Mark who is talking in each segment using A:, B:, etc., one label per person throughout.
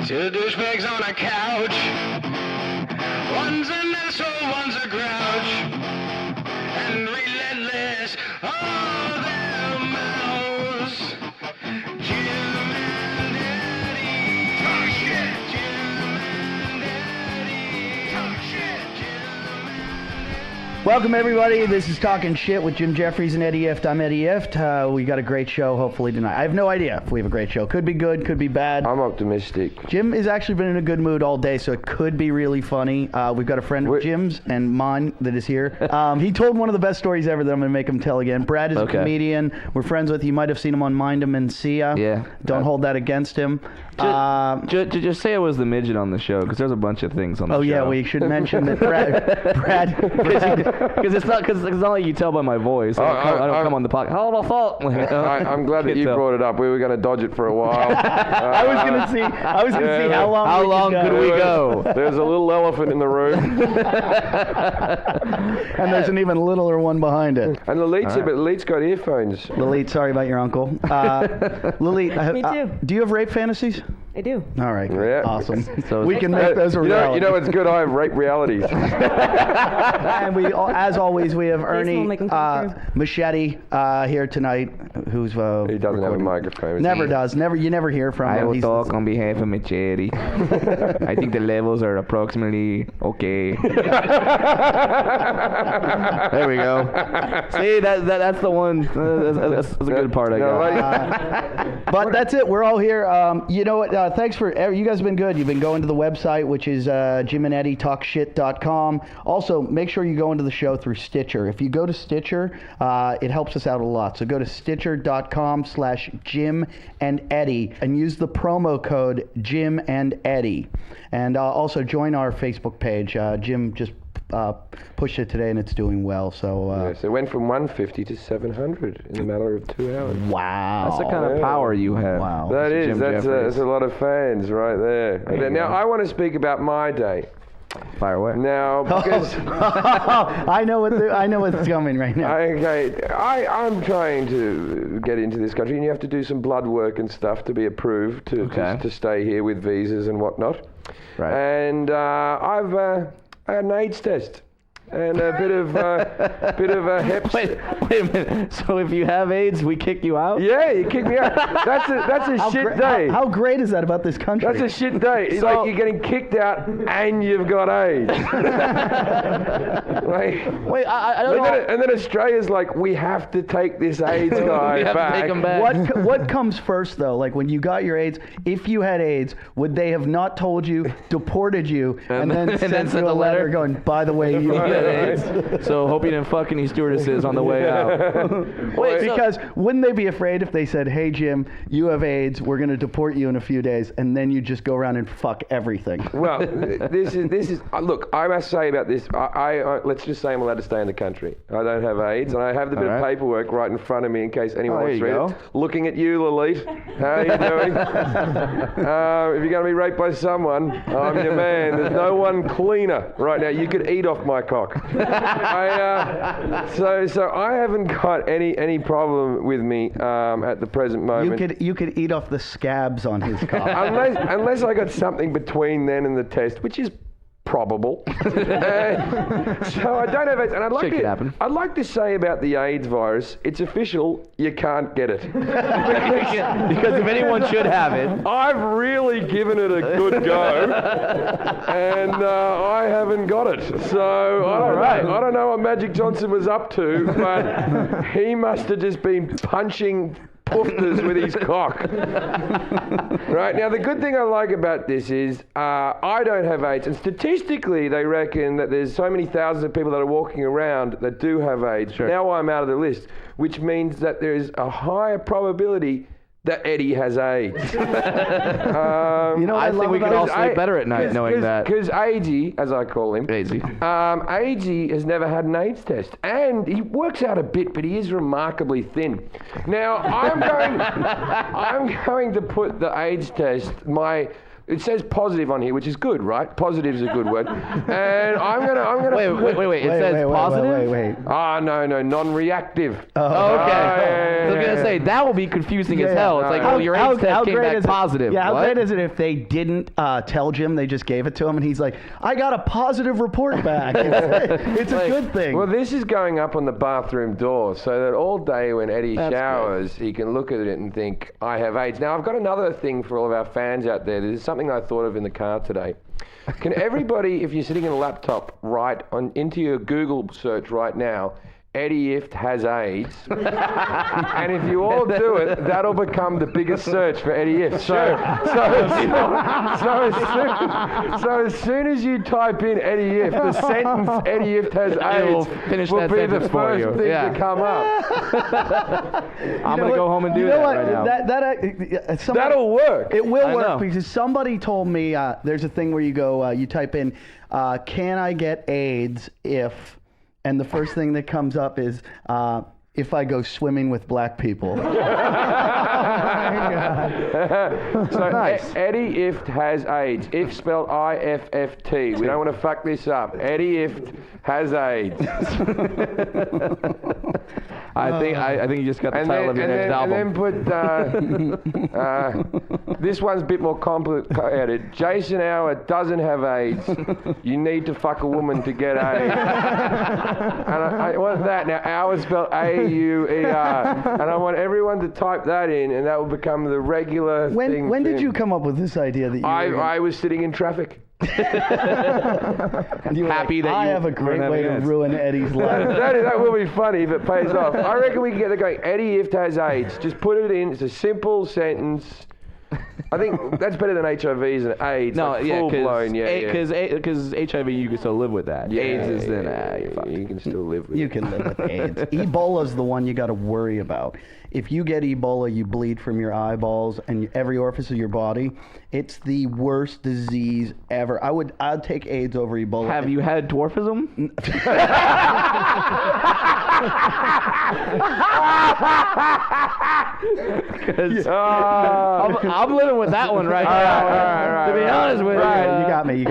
A: Two douchebags on a couch. One's an asshole, one's a grouch. And relentless, all their mouths. Jim and Eddie. Talk shit. Jim and Eddie. Talk shit. Jim and Eddie.
B: Welcome, everybody. This is Talking Shit with Jim Jeffries and Eddie Ift. I'm Eddie Ift. We got a great show, hopefully, tonight. I have no idea if we have a great show. Could be good, could be bad.
C: I'm optimistic.
B: Jim has actually been in a good mood all day, so it could be really funny. We've got a friend of Jim's and mine that is here. He told one of the best stories ever that I'm going to make him tell again. Brad is a comedian. We're friends with. You might have seen him on Mind 'em and Sia.
D: Yeah.
B: Don't hold that against him.
D: Just say I was the midget on the show, because there's a bunch of things on the show.
B: Oh, yeah, we should mention that Brad.
D: Because it's not like you tell by my voice. I don't come on the podcast. Hold on, fault.
C: I'm glad that you brought it up. We were going to dodge it for a while.
B: I was going to see how long.
D: How long could we go?
C: There's a little elephant in the room.
B: And there's an even littler one behind it.
C: And Lilith's got earphones.
B: Lilith, sorry about your uncle. Lilith,
E: Me too.
B: Do you have rape fantasies?
E: I do.
B: All right,
C: Yeah.
B: awesome.
D: So
B: We can make those a reality.
C: You know what's good? I have rape realities.
B: And we, as always, we have Ernie
E: will make 'em come true.
B: Machete here tonight, who's
C: He doesn't have a
B: recording.
C: microphone.
B: Never does. You never hear from
D: I
B: him.
D: will
B: He's-
D: talk on behalf of Machete. I think the levels are approximately okay. There we go. See, that's the one. That's a good part, I guess.
B: But that's it. We're all here. You know what? Thanks for you guys have been good. You've been going to the website, which is JimandEddieTalkShit.com. Also, make sure you go into the show through Stitcher. If you go to Stitcher, it helps us out a lot. So go to Stitcher.com/Jim and Eddie and use the promo code Jim and Eddie. And also join our Facebook page. Jim just pushed it today, and it's doing well. So
C: Yes, it went from 150 to 700 in a matter of 2 hours.
B: wow,
D: That's the kind of power you have.
B: Wow.
C: That
D: Mr.
C: is.
D: Jim
C: That's
D: Jeffries.
C: a lot of fans right there. Now, I want to speak about my day.
D: Fire away.
C: Now, because
B: I know what's coming right now.
C: I'm trying to get into this country, and you have to do some blood work and stuff to be approved to stay here with visas and whatnot.
D: Right.
C: And I had an AIDS test and a bit of a hep.
D: Wait a minute. So if you have AIDS, we kick you out?
C: Yeah, you kicked me out. That's a shit day.
B: How great is that about this country?
C: That's a shit day. It's
D: So-
C: like you're getting kicked out and you've got AIDS.
D: Wait, I don't know.
C: And then Australia's like, we have to take this AIDS guy
D: We have to take him back.
B: What comes first though? Like when you got your AIDS, if you had AIDS, would they have not told you, deported you, and then sent you a letter going, by the way, you had AIDS?
D: So hope you didn't fuck any stewardesses on the way out. Wait,
B: Because wouldn't they be afraid if they said, hey Jim, you have AIDS, we're going to deport you in a few days, and then you just go around and fuck everything?
C: Well, this is. Look, I must say about this. I let's just say I'm allowed to stay in the country. I don't have AIDS, and I have the bit of paperwork right in front of me in case anyone wants to read it. Looking at you, Lilith. How are you doing? If you're going to be raped by someone, I'm your man. There's no one cleaner right now. You could eat off my cock. So I haven't got any problem with me at the present moment.
B: You could eat off the scabs on his cock.
C: Unless I got something between then and the test, which is probable. So I don't have AIDS, and I'd like to say about the AIDS virus, it's official. You can't get it
D: because if anyone should have it,
C: I've really given it a good go, and I haven't got it. So I don't know what Magic Johnson was up to, but he must have just been punching poofters with his cock. Right, now the good thing I like about this is I don't have AIDS, and statistically they reckon that there's so many thousands of people that are walking around that do have AIDS.
D: Sure.
C: Now I'm out of the list, which means that there is a higher probability that Eddie has AIDS.
B: You know what
D: I think we can all sleep better at night knowing that.
C: Because AIDSy, as I call him, AIDSy has never had an AIDS test. And he works out a bit, but he is remarkably thin. Now, I'm going to put the AIDS test, my It says positive on here, which is good, right? Positive is a good word. And I'm gonna.
D: Wait. It says positive.
B: Wait.
C: Ah, no, non-reactive.
D: Oh, okay. I was gonna say that will be confusing as hell. It's like, well, your AIDS test came back positive.
B: Yeah, how
D: what?
B: great is it if they didn't tell Jim, they just gave it to him, and he's like, I got a positive report back. It's a good thing.
C: Well, this is going up on the bathroom door, so that all day when Eddie showers, he can look at it and think, I have AIDS. Now, I've got another thing for all of our fans out there. This is something I thought of in the car today. Can everybody, if you're sitting in a laptop, write into your Google search right now, Eddie Ifft has AIDS, and if you all do it, that'll become the biggest search for Eddie Ifft. So as soon as you type in Eddie Ifft, the sentence Eddie Ifft has AIDS will be the first thing to come up.
D: I'm gonna go home and do that right now.
C: That'll work.
B: It will work because somebody told me there's a thing where you go, you type in, can I get AIDS if... And the first thing that comes up is if I go swimming with black people.
C: So nice. Eddie Ifft has AIDS. Ifft spelled I-F-F-T. We don't want to fuck this up. Eddie Ifft has AIDS.
D: I think you just got the title of your next album.
C: And then put this one's a bit more complicated. Jason Hour doesn't have AIDS. You need to fuck a woman to get AIDS. And I want that. Now, Hour spelled A-U-E-R. And I want everyone to type that in, and that will become the regular thing.
B: When did you come up with this idea that you
C: I was sitting in traffic.
D: Happy that
B: I have a great way to ruin Eddie's life.
C: That will be funny if it pays off. I reckon we can get it going. Eddie Ifft has AIDS. Just put it in. It's a simple sentence. I think that's better than HIVs and AIDS.
D: No,
C: like
D: yeah,
C: full blown,
D: because HIV you can still live with that.
C: Yeah,
D: AIDS is then
C: you can still live with.
B: You can live with AIDS. Ebola's the one you got to worry about. If you get Ebola, you bleed from your eyeballs and every orifice of your body. It's the worst disease ever. I'd take AIDS over Ebola.
D: Have you had dwarfism? I'm living with that one right now. To be honest with you,
B: you got me.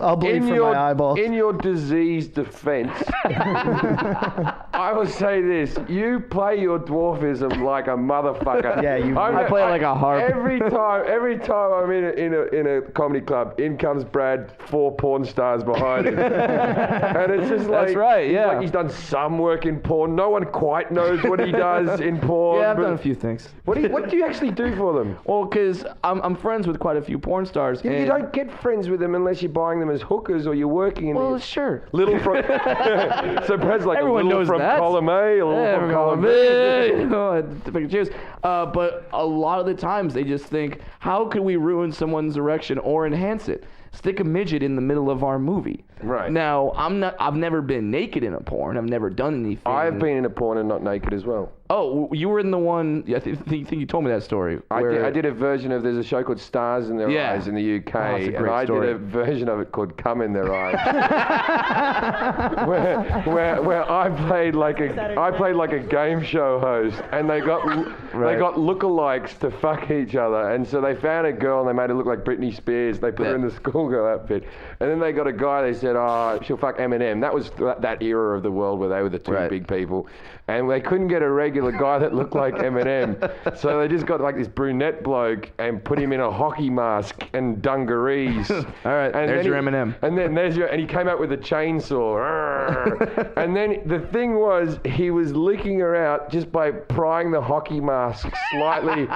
B: I'll bleed from my eyeballs.
C: In your disease defense, I will say this: you play your dwarfism like a motherfucker.
B: Yeah,
D: I play it like a harp.
C: Every time I'm in a comedy club, in comes Brad, 4 porn stars behind him, and it's just like
D: that's right. Yeah,
C: like he's done some work in porn. No one quite knows what he does in porn.
D: Yeah, I've done a few things.
C: What do you actually do for them?
D: Well, because I'm friends with quite a few porn stars.
C: Yeah, you don't get friends with them unless you're buying them as hookers or you're working in.
D: Well, sure.
C: Little from. So Brad's like
D: everyone
C: a little
D: knows
C: from
D: that.
C: column A, a little from column B.
D: Cheers. But a lot of the times they just think, how could we ruin someone's erection or enhance it? Stick a midget in the middle of our movie.
C: Right.
D: Now, I've never been naked in a porn. I've never done anything.
C: I've been in a porn and not naked as well.
D: Oh, you were in the one. I think you told me that story.
C: I did a version of. There's a show called Stars in Their Eyes in the UK, and I did a version of it called Come in Their Eyes, where I played like a game show host, and they got lookalikes to fuck each other, and so they found a girl and they made her look like Britney Spears. They put her in the schoolgirl outfit, and then they got a guy. They said, "Oh, she'll fuck Eminem." That was that era of the world where they were the two big people, and they couldn't get a regular guy that looked like Eminem, so they just got like this brunette bloke and put him in a hockey mask and dungarees.
D: All right, and there's your Eminem.
C: And then and he came out with a chainsaw. And then the thing was, he was licking her out just by prying the hockey mask slightly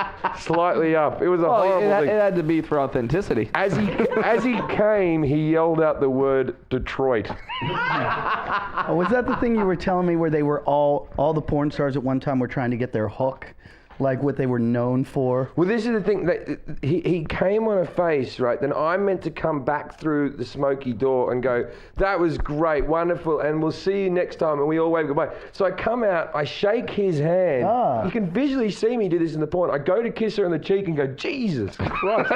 C: up. It was a horrible thing.
D: It had to be for authenticity.
C: As he came, he yelled out the word Detroit.
B: Oh, was that the thing you were telling me where they were all the porn stars at one time were trying to get their hook? Like what they were known for?
C: Well, this is the thing. That he came on a face, right? Then I'm meant to come back through the smoky door and go, that was great, wonderful, and we'll see you next time. And we all wave goodbye. So I come out, I shake his hand. You can visually see me do this in the porn. I go to kiss her on the cheek and go, Jesus Christ.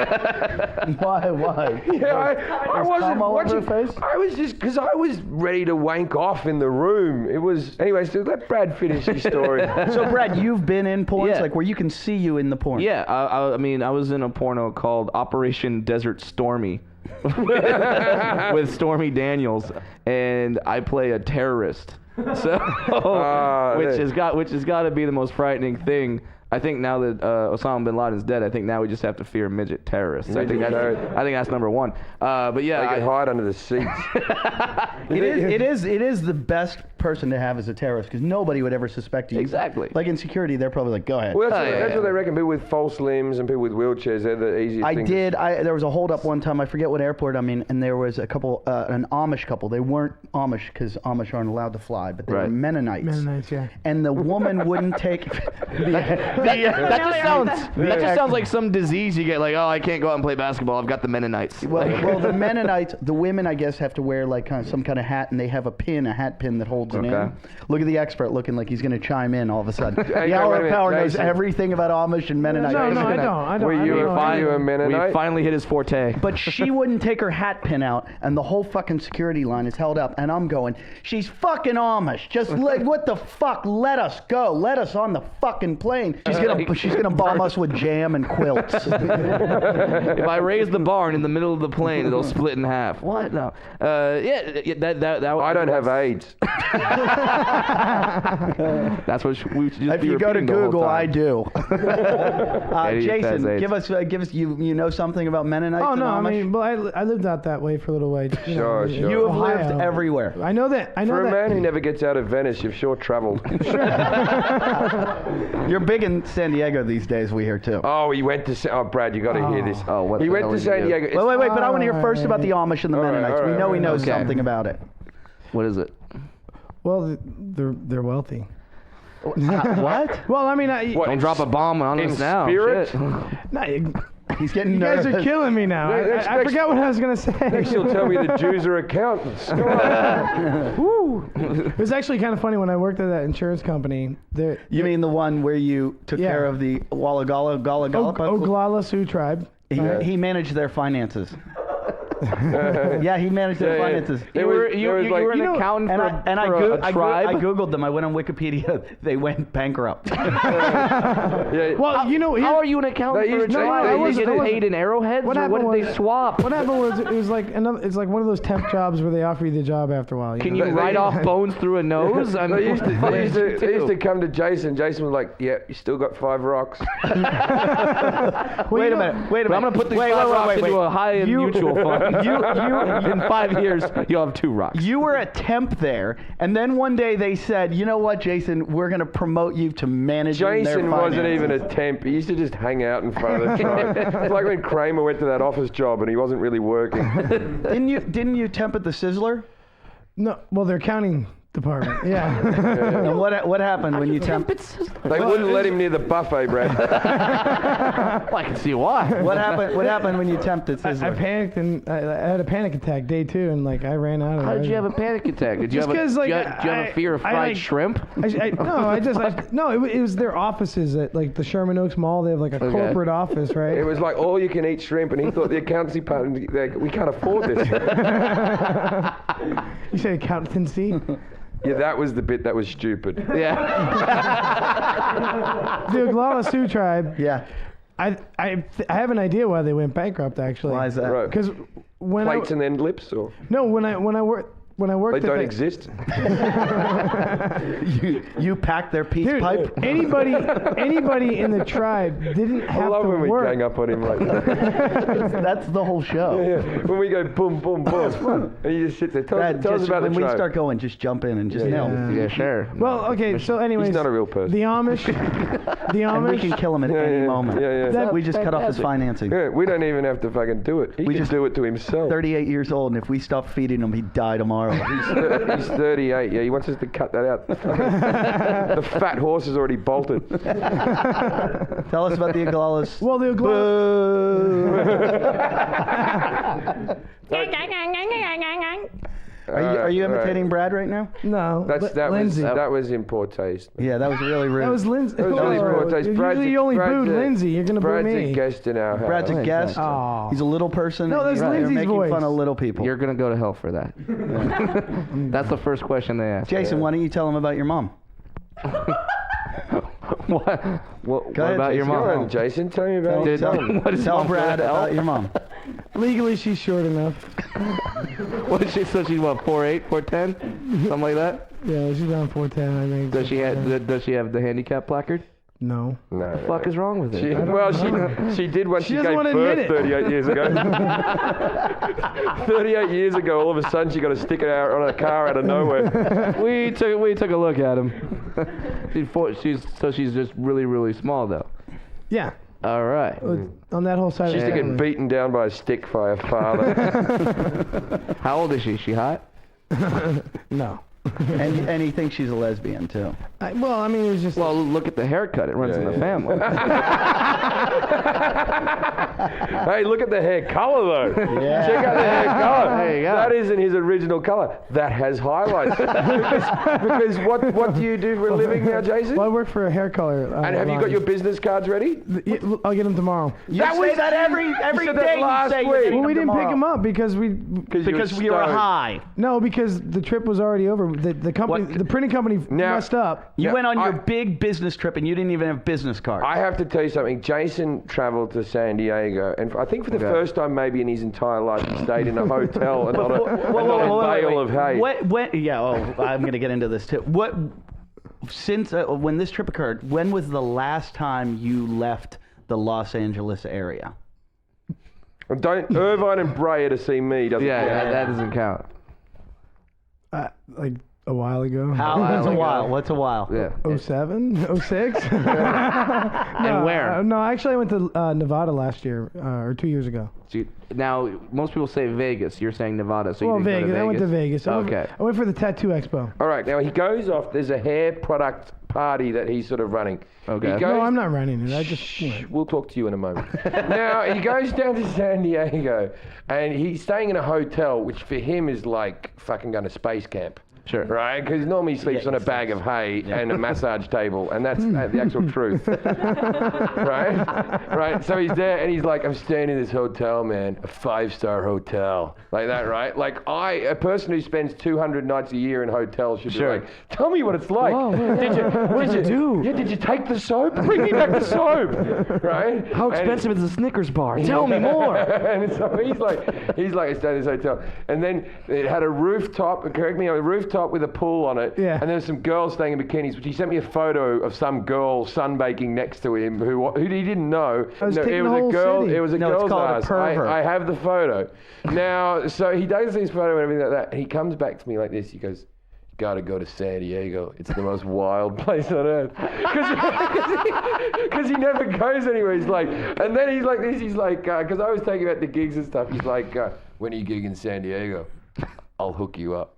B: Why?
C: Yeah, I wasn't watching. Her face? I was just, because I was ready to wank off in the room. It was, anyway, so let Brad finish his story.
B: So Brad, you've been in porns?
D: Yeah.
B: Like like where you can see you in the porn.
D: Yeah, I mean, I was in a porno called Operation Desert Stormy with Stormy Daniels, and I play a terrorist. So, which has got to be the most frightening thing. I think now that Osama bin Laden's dead, I think now we just have to fear midget terrorists. I think that's number one. But yeah,
C: they can hide under the seats.
B: It is the best person to have as a terrorist because nobody would ever suspect you.
D: Exactly.
B: Like in security, they're probably like, go ahead.
C: Well, that's what they reckon. People with false limbs and people with wheelchairs, they're the easiest thing.
B: There was a holdup one time. I forget what airport I'm in, and there was a couple, an Amish couple. They weren't Amish because Amish aren't allowed to fly, but they were Mennonites.
E: Mennonites, yeah.
B: And the woman wouldn't take.
D: That just sounds like some disease you get. Like, oh, I can't go out and play basketball. I've got the Mennonites.
B: Well, the Mennonites, the women, I guess, have to wear like some kind of hat, and they have a hat pin that holds it in. Look at the expert looking like he's going to chime in all of a sudden. The Hour of Power knows everything about Amish and Mennonites.
E: No, I don't.
C: Were you a Mennonite?
D: We finally hit his forte.
B: But she wouldn't take her hat pin out, and the whole fucking security line is held up, and I'm going, she's fucking Amish. Just what the fuck? Let us go. Let us on the fucking plane. She's gonna bomb us with jam and quilts.
D: If I raise the barn in the middle of the plane, it'll split in half. What? No. That
C: I don't have AIDS.
D: That's what we should just
B: If you go to Google, I do. Jason,
D: AIDS.
B: give us. You know something about Mennonites?
E: Oh no,
B: and Amish?
E: I mean, well, I lived out that way for a little while.
C: Sure.
B: You have lived everywhere.
E: I know that.
C: For a man who never gets out of Venice, you've sure traveled.
B: You're big in San Diego these days, we hear too.
C: Oh, he went to. Brad, you got to hear this.
D: Oh, what?
C: He went to San Diego.
B: Wait, but I want to hear first about the Amish and the Mennonites. We know he knows something about it.
D: What is it?
E: Well, they're wealthy.
B: What?
E: Well, I mean,
D: Don't drop a bomb on us now.
C: Spirit?
D: Shit.
B: He's getting
E: you guys
B: nervous.
E: are killing me now. I forgot what I was gonna say.
C: Next you'll tell me the Jews are accountants. Come on.
E: Woo. It was actually kind of funny when I worked at that insurance company.
B: You mean the one where you took care of the Walla
E: Oglala Sioux tribe?
B: He managed their finances. Yeah, he managed their finances.
D: You were an accountant for a tribe?
B: I Googled them. I went on Wikipedia. They went bankrupt.
E: Well,
D: how are you an accountant for a tribe? Did you get paid in arrowheads, or what did they swap?
E: What happened was it was like it's like one of those temp jobs where they offer you the job after a while.
D: Can you write off bones through a nose? I mean,
C: they used to come to Jason. Jason was like, "Yeah, you still got 5 rocks."
B: Wait a minute.
D: I'm going to put these 5 rocks into a high-end mutual fund. In 5 years, you'll have 2 rocks.
B: You were a temp there, and then one day they said, "You know what, Jason? We're going to promote you to managing their finances."
C: Jason wasn't even a temp. He used to just hang out in front of the tribe. It's like when Kramer went to that office job and he wasn't really working.
B: Didn't you temp at the Sizzler?
E: No, well, their accounting department. Yeah.
B: And what happened when you temped?
C: They wouldn't let him near the buffet, Brad.
D: Well, I can see why.
B: What happened when you temped at Sizzler?
E: I panicked and I had a panic attack day 2, and I ran out of.
D: How did you have a panic attack? Did you have a fear of fried shrimp?
E: It was their offices at the Sherman Oaks Mall. They have a corporate office, right?
C: It was like all you can eat shrimp, and he thought the accountancy part, we can't afford this.
E: You said accountancy?
C: Yeah, that was the bit that was stupid.
D: Yeah.
E: The Oglala Sioux tribe.
B: Yeah.
E: I have an idea why they went bankrupt, actually.
B: Why is that?
C: Right.
E: Because when
C: Plates and end lips, or
E: no, when I worked.
C: They don't exist.
B: You packed their peace pipe.
E: Anybody in the tribe didn't have to work.
C: I love when we gang up on him like that.
B: That's the whole show.
C: Yeah. When we go boom, boom, boom, and you just sit there. Tell us about the tribe.
B: When we start going, just jump in and just nail.
D: Yeah, sure.
E: Well, okay. So, anyways,
C: he's not a real person.
E: The Amish.
B: And we can kill him at any moment.
C: Yeah.
B: We just cut off his financing.
C: Yeah, we don't even have to fucking do it. He can just do it to himself.
B: 38 years old, and if we stop feeding him, he'd die tomorrow.
C: He's 38. Yeah, he wants us to cut that out. The fat horse is already bolted.
B: Tell us about the Oglalas.
E: Well, the
B: Are you imitating Brad right now?
E: No, Lindsay.
C: That was in poor taste.
B: Yeah, that was really rude.
E: That was Lindsay.
C: That was really poor taste.
E: You only booed Lindsay. You're gonna boo
C: Brad's
E: me.
C: a guest in our house.
B: Brad's a guest.
E: Oh.
B: He's a little person.
E: No, that's
B: You're
E: Lindsay's
B: making
E: voice.
B: fun of little people.
D: You're going to go to hell for that. That's the first question they ask.
B: Jason, why don't you tell him about your mom?
D: What
B: ahead,
D: about your
B: Jason.
C: Go on,
D: mom?
C: Jason. Tell me about your son.
D: What is
B: Tell
D: mom
B: Brad
D: for help?
B: about your mom.
E: Legally, she's short enough.
D: What is she? So she's what? 4'8", 4'10", something like that.
E: Yeah, she's around 4'10", I think.
D: Does she have the handicap placard?
E: No.
C: No.
D: What the fuck is wrong with it?
C: She did when she
E: doesn't
C: gave
E: wanna admit
C: birth
E: it.
C: 38 years ago. 38 years ago, all of a sudden she got a sticker out on a car out of nowhere.
D: we took a look at him. She's just really, really small though.
E: Yeah.
D: All right.
E: On that whole side
C: She
E: of
C: used
E: the
C: to get
E: family.
C: beaten down by a stick by her father.
D: How old is she? She hot?
E: No.
B: And he thinks she's a lesbian too.
E: Well, I mean, it was just...
D: Well, look at the haircut. It runs in the family.
C: Hey, look at the hair color though.
B: Yeah.
C: Check out the hair color.
D: There you go.
C: That isn't his original color. That has highlights. because what do you do for a living now, Jason?
E: Well, I work for a hair color.
C: And have you got your business cards ready?
E: I'll get them tomorrow.
B: You say that every
C: said
B: day.
C: that
B: You
C: last
B: say
C: week.
E: Well, we didn't pick
B: tomorrow.
E: them up because we...
B: Because we were
C: stoned.
B: high.
E: No, because the trip was already over. The company,
B: What?
E: the printing company
C: Now-
E: messed up.
B: You
C: Yeah,
B: went on your big business trip and you didn't even have business cards.
C: I have to tell you something. Jason traveled to San Diego, and I think for the first time maybe in his entire life, he stayed in a hotel and not a bale of hay.
B: I'm going to get into this too. When this trip occurred, when was the last time you left the Los Angeles area?
C: Don't Irvine and Brea to see me. Doesn't
D: Yeah,
C: count.
D: that doesn't count.
E: Like a while ago.
B: What's a while? What's a while?
D: Yeah.
E: 07? 06?
D: And where?
E: No, actually I went to Nevada last year, or 2 years ago.
D: Now, most people say Vegas. You're saying Nevada, so
E: Well,
D: you didn't go to
E: Vegas. I went to Vegas.
D: Okay.
E: I went for the Tattoo Expo.
C: All right, now he goes off. There's a hair product party that he's sort of running.
D: Okay.
C: He goes,
E: No, I'm not running it. I just...
C: We'll talk to you in a moment. Now, he goes down to San Diego, and he's staying in a hotel, which for him is like fucking going to space camp.
D: Sure.
C: Right? Because normally he sleeps on a bag of hay and a massage table, and that's the actual truth. Right? So he's there, and he's like, I'm staying in this hotel, man, a 5-star hotel. Like that, right? Like, a person who spends 200 nights a year in hotels should
D: Sure.
C: be like, tell me what it's like.
E: Whoa,
C: Did you do? Yeah, did you take the soap? Bring me back the soap. Right?
D: How expensive is a Snickers bar? Tell me more.
C: And so he's like, I stayed in this hotel. And then it had a rooftop, correct me, a rooftop with a pool on it.
E: Yeah.
C: And there were some girls staying in bikinis, which he sent me a photo of some girl sunbaking next to him who he didn't know.
E: I was taking
C: it
E: the
C: was
E: whole
C: a girl.
E: city.
C: It was a
B: No, it's
C: girl's
B: called a
C: ass.
B: pervert.
C: I have the photo. Now, so he does this photo and everything like that, and he comes back to me like this. He goes, "Gotta go to San Diego. It's the most wild place on earth." Because he never goes anywhere. He's like, and then he's like this. He's like, because I was taking about the gigs and stuff. He's like, "When are you gigging in San Diego? I'll hook you up."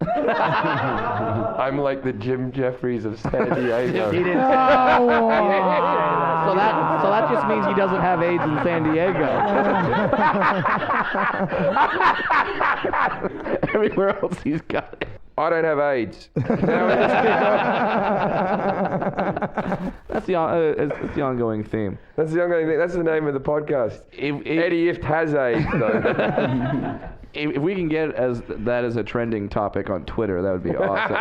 C: I'm like the Jim Jeffries of San Diego.
B: He didn't.
D: So that just means he doesn't have AIDS in San Diego. Everywhere else he's got it.
C: I don't have AIDS.
D: That's the ongoing theme.
C: That's the only thing. That's the name of the podcast. Eddie Ift has AIDS, though.
D: If we can get that as a trending topic on Twitter, that would be awesome.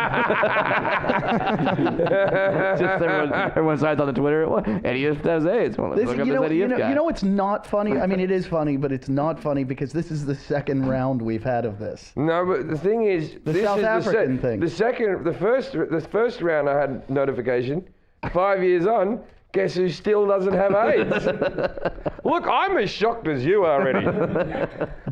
D: Just everyone's sides on the Twitter. What? Eddie Ift has AIDS. Well, let's look up this Eddie Ift guy.
B: You know, it's not funny. I mean, it is funny, but it's not funny because this is the second round we've had of this.
C: No, but the thing is,
B: The
C: this
B: South
C: is
B: African thing.
C: The first round I had notification. 5 years on, guess who still doesn't have AIDS? Look, I'm as shocked as you are, Eddie.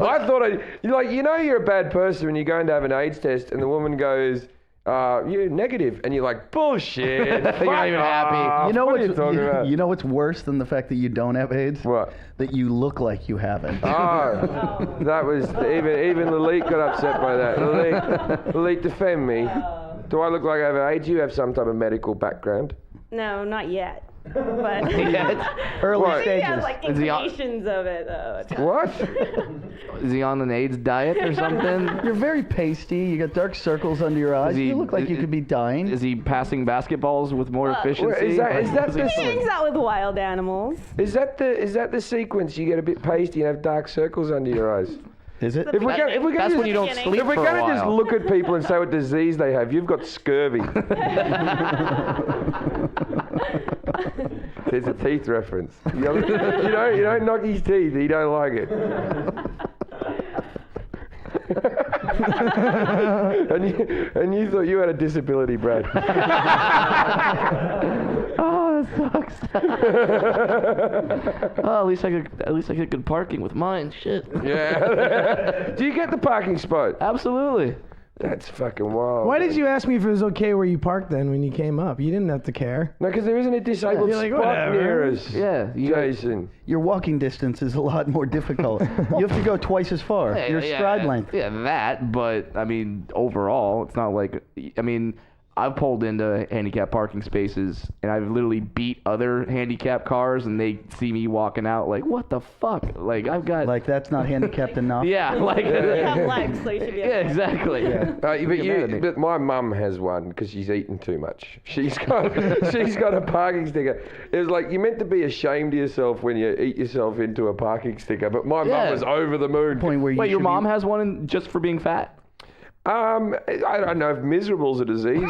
C: I thought you're a bad person when you're going to have an AIDS test and the woman goes, "You're negative," and you're like, "Bullshit."
D: You're not even happy.
B: You know
C: what are you talking about?
B: You know what's worse than the fact that you don't have AIDS?
C: What?
B: That you look like you have it.
C: Oh, that was even Lalit got upset by that. Lalit, defend me. Do I look like I have AIDS? You have some type of medical background.
F: No, not yet. But
B: Early
C: What?
F: he
B: stages.
F: has like
D: Is he on-
F: indications of it though.
C: What?
D: Is he on an AIDS diet or something?
B: You're very pasty. You got dark circles under your eyes. You look like you could be dying.
D: Is he passing basketballs with more efficiency?
C: Is that
F: He hangs out with wild animals.
C: Is that the sequence? You get a bit pasty and have dark circles under your eyes.
B: Is it?
C: If we're gonna
D: That's
C: just,
D: when you don't
F: Beginning.
D: sleep
C: if we're
D: for a
C: gonna
D: while.
C: just look at people and say what disease they have, you've got scurvy. There's a teeth reference. You don't knock his teeth. He don't like it. and you thought you had a disability, Brad.
D: Oh, that sucks. Oh, at least I get good parking with mine. Shit.
C: Yeah. Do you get the parking spot?
D: Absolutely.
C: That's fucking wild.
E: Why did you ask me if it was okay where you parked then when you came up? You didn't have to care.
C: No, because there isn't a disabled
E: You're like,
C: spot
E: whatever.
C: near us.
D: Yeah.
C: Jason.
B: Your walking distance is a lot more difficult. You have to go twice as far. Your stride length.
D: Yeah, that. But I mean, overall, it's not like. I mean, I've pulled into handicap parking spaces and I've literally beat other handicap cars, and they see me walking out like, what the fuck? Like I've got.
B: Like that's not handicapped enough.
D: Yeah, like.
F: You have legs, so you should be
D: Yeah,
F: okay.
D: exactly.
B: Yeah.
C: But my mum has one because she's eaten too much. She's got a parking sticker. It was like, you're meant to be ashamed of yourself when you eat yourself into a parking sticker, but my mum was over the moon.
B: Point where you
D: Wait, your
B: should
D: mom
B: be-
D: has one just for being fat?
C: I don't know if miserable's a disease.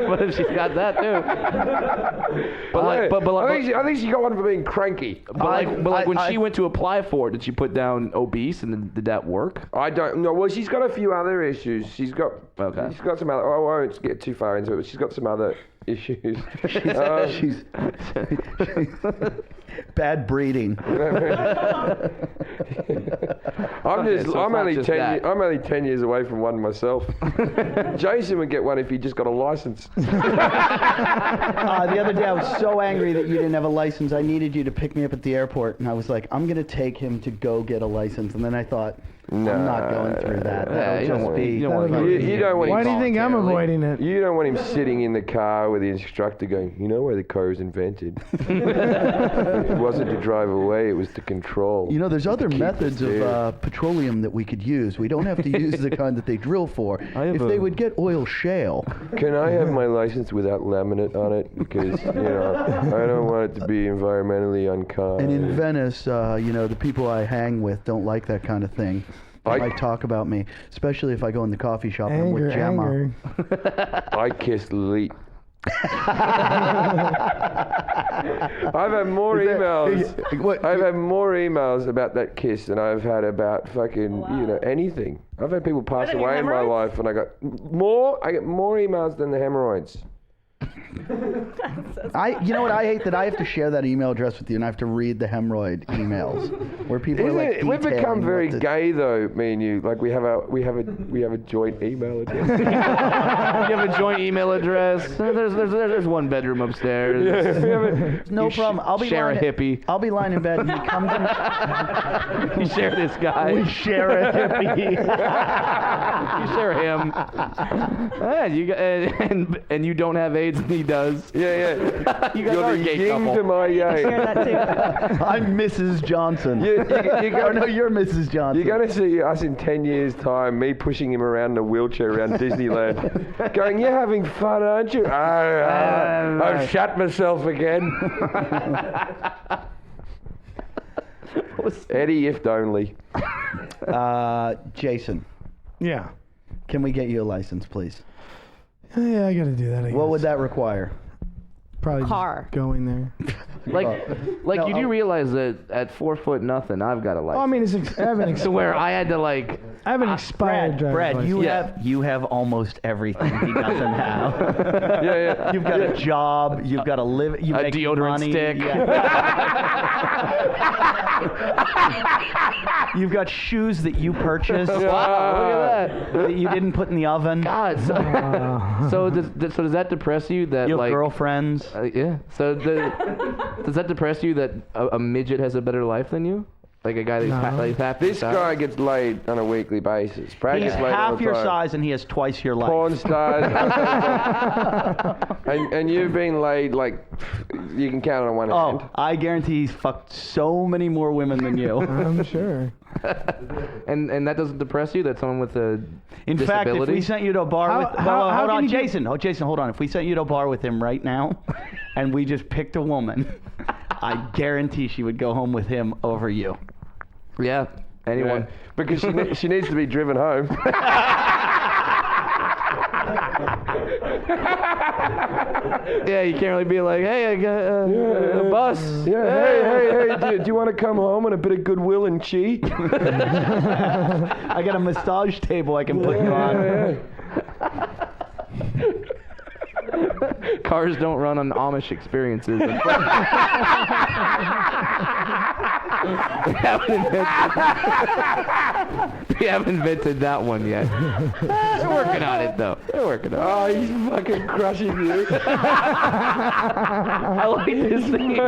D: What if she's got that too? But like,
C: I think she got one for being cranky.
D: but when she went to apply for it, did she put down obese, and did that work?
C: I don't know. Well, she's got a few other issues. She's got some other. I won't get too far into it, but she's got some other issues.
B: She's bad breeding.
C: I'm only
D: just
C: 10.
D: that.
C: I'm only 10 years away from one myself. Jason would get one if he just got a license.
B: The other day I was so angry that you didn't have a license. I needed you to pick me up at the airport, and I was like, I'm gonna take him to go get a license. And then I thought, I'm not going through that. That
D: you
B: would
D: don't
B: just
D: want-
B: be.
D: you don't want
C: You don't want
E: Why
C: him.
E: do you think I'm avoiding it?
C: You don't want him sitting in the car with the instructor going, you know why the car was invented? It wasn't to drive away, it was to control.
B: You know, there's other
C: keep
B: methods
C: us there.
B: of petroleum that we could use. We don't have to use the kind that they drill for.
D: have
B: If
D: a-
B: they would get oil shale.
C: Can I have my license without laminate on it? Because, I don't want it to be environmentally unkind.
B: And in Venice, the people I hang with don't like that kind of thing. They might talk about me, especially if I go in the coffee shop and I'm with Gemma.
E: Anger.
C: I kissed Lilith. I've had more emails. I've had more emails about that kiss than I've had about fucking, anything. I've had people pass
F: than your
C: away in my
F: hemorrhoids?
C: life, and I get more emails than the hemorrhoids.
B: You know what I hate? That I have to share that email address with you, and I have to read the hemorrhoid emails where people are like
C: We've become
B: detailing
C: very
B: what the-
C: gay though, me and you. Like we have a joint email address.
D: You have a joint email address. There's one bedroom upstairs.
B: No problem. I'll be
D: share
B: lying
D: a hippie.
B: I'll be lying in bed, and he comes in.
D: You share this guy.
B: We share a hippie.
D: You share him. Yeah, and you don't have AIDS, and he does.
C: Yeah.
D: You guys
C: You're
D: are a
C: the
D: gay
C: yin
D: couple.
C: to my yang.
F: Share that too.
B: I'm Mrs. Johnson.
C: You
B: No, you're Mrs. Johnson.
C: You're going to see us in 10 years' time, me pushing him around in a wheelchair around Disneyland, going, you're having fun, aren't you? I've shut myself again. Eddie, if only.
B: Jason,
E: Yeah.
B: can we get you a license, please?
E: Yeah, I gotta do that. I guess.
B: What would that require?
E: Probably
F: Car.
E: just going there.
D: Like you do realize that at 4 foot nothing, I've got a license.
E: Oh, I mean, I have an
D: to where I had to like.
E: I have an expired driver's
B: Brad,
E: license.
B: you have almost everything he doesn't have.
C: Yeah.
B: You've got a job. You've got to live. You
D: A
B: make
D: deodorant
B: money.
D: stick.
B: You've got shoes that you purchased
D: Wow, look at that.
B: that you didn't put in the oven.
D: God. So does that depress you that
B: You have
D: like
B: girlfriends.
D: yeah. So does that depress you that a midget has a better life than you? Like a guy that's half
C: This guy gets laid on a weekly basis. Brad
B: He's
C: gets laid all
B: half
C: the
B: your
C: time.
B: size and he has twice your life.
C: Porn stars. and you've been laid like you can count on one hand.
B: Oh, I guarantee he's fucked so many more women than you.
E: I'm sure.
D: and that doesn't depress you that someone with a
B: In fact, if
D: disability?
B: we sent you to a bar
E: How-
B: with...
E: how
B: hold
E: can
B: on,
E: you get-
B: Jason. Oh, Jason, hold on. If we sent you to a bar with him right now and we just picked a woman, I guarantee she would go home with him over you.
D: Yeah. Anyone.
C: Yeah, because she needs to be driven home.
D: Yeah, you can't really be like, hey, I got a bus.
C: Yeah, hey, do you want to come home on a bit of Goodwill and Chi?
B: I got a massage table I can put you on.
D: Cars don't run on Amish experiences. We haven't invented that one yet. They're working on it, though. They're working on it.
C: Oh, he's fucking crushing you.
D: I like this theme.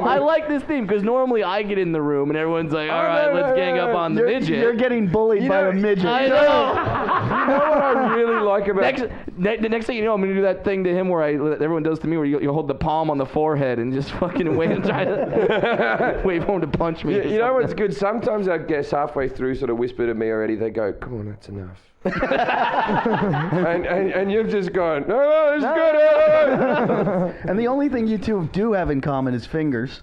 D: I like this theme because normally I get in the room and everyone's like, all right, let's gang up on the midget.
B: You're getting bullied by a midget.
D: I know.
C: You know what I really like about
D: The next thing you know, I'm going to do that thing to him where everyone does to me where you hold the palm on the forehead and just fucking wait and try to wait for him to punch me.
C: You know what's good? Sometimes our guests halfway through sort of whisper to me already. They go, "Come on, that's enough." and you've just gone, "No, it's good."
B: And the only thing you two do have in common is fingers.